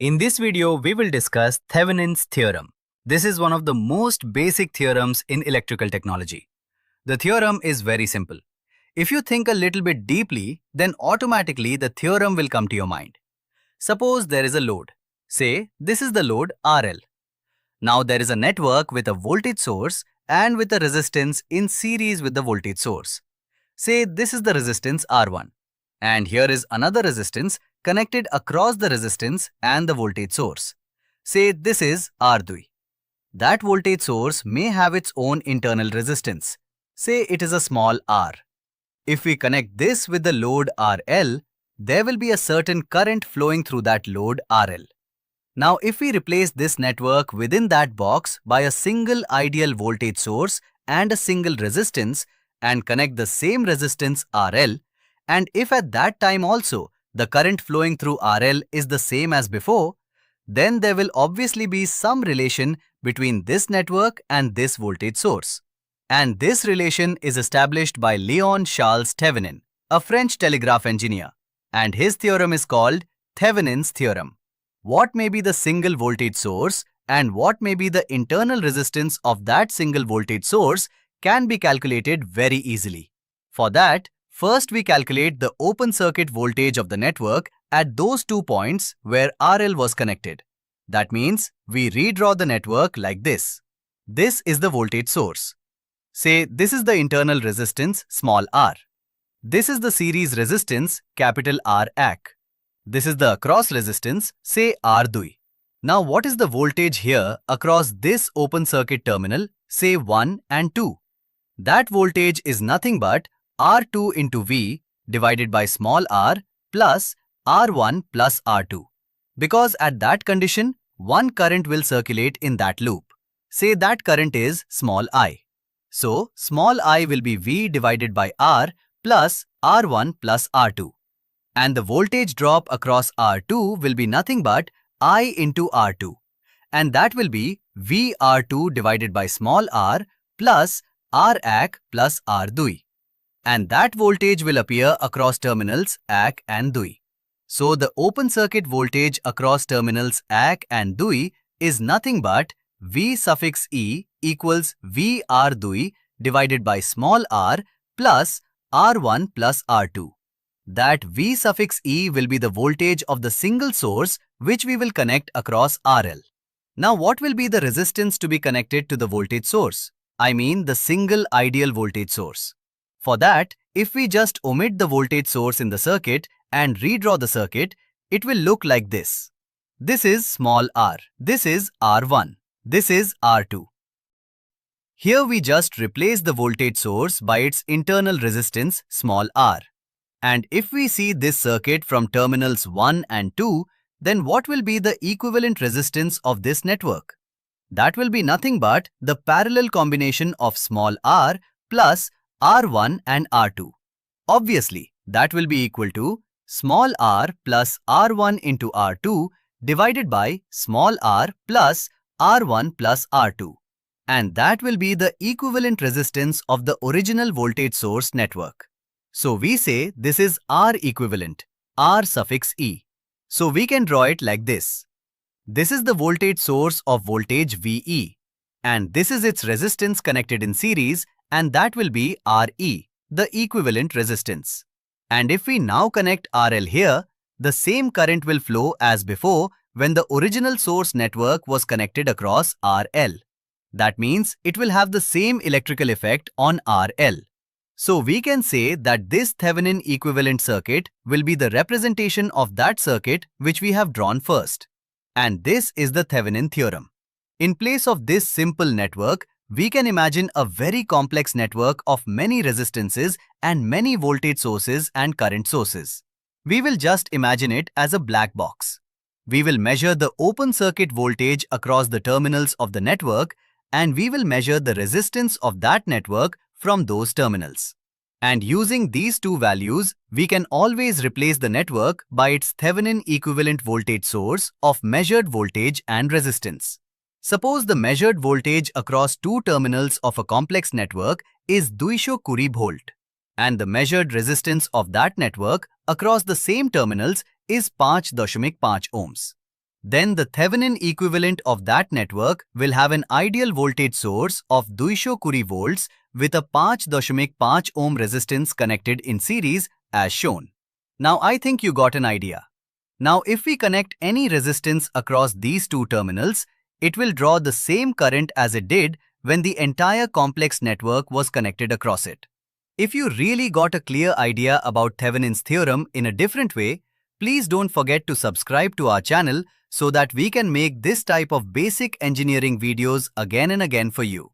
In this video, we will discuss Thevenin's theorem. This is one of the most basic theorems in electrical technology. The theorem is very simple. If you think a little bit deeply, then automatically the theorem will come to your mind. Suppose there is a load. Say, this is the load RL. Now there is a network with a voltage source and with a resistance in series with the voltage source. Say this is the resistance R1. And here is another resistance connected across the resistance and the voltage source. Say this is R2. That voltage source may have its own internal resistance. Say it is a small r. If we connect this with the load RL, there will be a certain current flowing through that load RL. Now if we replace this network within that box by a single ideal voltage source and a single resistance and connect the same resistance RL, and if at that time also the current flowing through RL is the same as before, then there will obviously be some relation between this network and this voltage source. And this relation is established by Léon Charles Thevenin, a French telegraph engineer, and his theorem is called Thevenin's theorem. What may be the single voltage source and what may be the internal resistance of that single voltage source can be calculated very easily. For that, first we calculate the open circuit voltage of the network at those 2 points where RL was connected. That means we redraw the network like this. This is the voltage source. Say this is the internal resistance small r. This is the series resistance capital R AC. This is the across resistance, say R2. Now what is the voltage here across this open circuit terminal, say 1 and 2? That voltage is nothing but R2 into V divided by small r plus R1 plus R2. Because at that condition, one current will circulate in that loop. Say that current is small I. So small I will be V divided by R plus R1 plus R2. And the voltage drop across R2 will be nothing but I into R2. And that will be VR2 divided by small r plus R AC plus R2. And that voltage will appear across terminals AC and 2. So the open circuit voltage across terminals AC and 2 is nothing but V suffix E equals VR2 divided by small r plus R1 plus R2. That V suffix E will be the voltage of the single source which we will connect across RL. Now what will be the resistance to be connected to the voltage source? I mean the single ideal voltage source. For that, if we just omit the voltage source in the circuit and redraw the circuit, it will look like this. This is small r. This is R1. This is R2. Here we just replace the voltage source by its internal resistance small r. And if we see this circuit from terminals 1 and 2, then what will be the equivalent resistance of this network? That will be nothing but the parallel combination of small r plus R1 and R2. Obviously, that will be equal to small r plus R1 into R2 divided by small r plus R1 plus R2. And that will be the equivalent resistance of the original voltage source network. So we say this is R equivalent, R suffix E. So we can draw it like this. This is the voltage source of voltage VE. And this is its resistance connected in series, and that will be RE, the equivalent resistance. And if we now connect RL here, the same current will flow as before when the original source network was connected across RL. That means it will have the same electrical effect on RL. So we can say that this Thevenin equivalent circuit will be the representation of that circuit which we have drawn first. And this is the Thevenin theorem. In place of this simple network, we can imagine a very complex network of many resistances and many voltage sources and current sources. We will just imagine it as a black box. We will measure the open circuit voltage across the terminals of the network, and we will measure the resistance of that network from those terminals. And using these two values, we can always replace the network by its Thevenin equivalent voltage source of measured voltage and resistance. Suppose the measured voltage across two terminals of a complex network is 200 volt, and the measured resistance of that network across the same terminals is 5.5 ohms. then the Thevenin equivalent of that network will have an ideal voltage source of 220 curie volts with a 5.5 ohm resistance connected in series as shown. Now I think you got an idea. Now if we connect any resistance across these two terminals, it will draw the same current as it did when the entire complex network was connected across it. If you really got a clear idea about Thevenin's theorem in a different way, please don't forget to subscribe to our channel so that we can make this type of basic engineering videos again and again for you.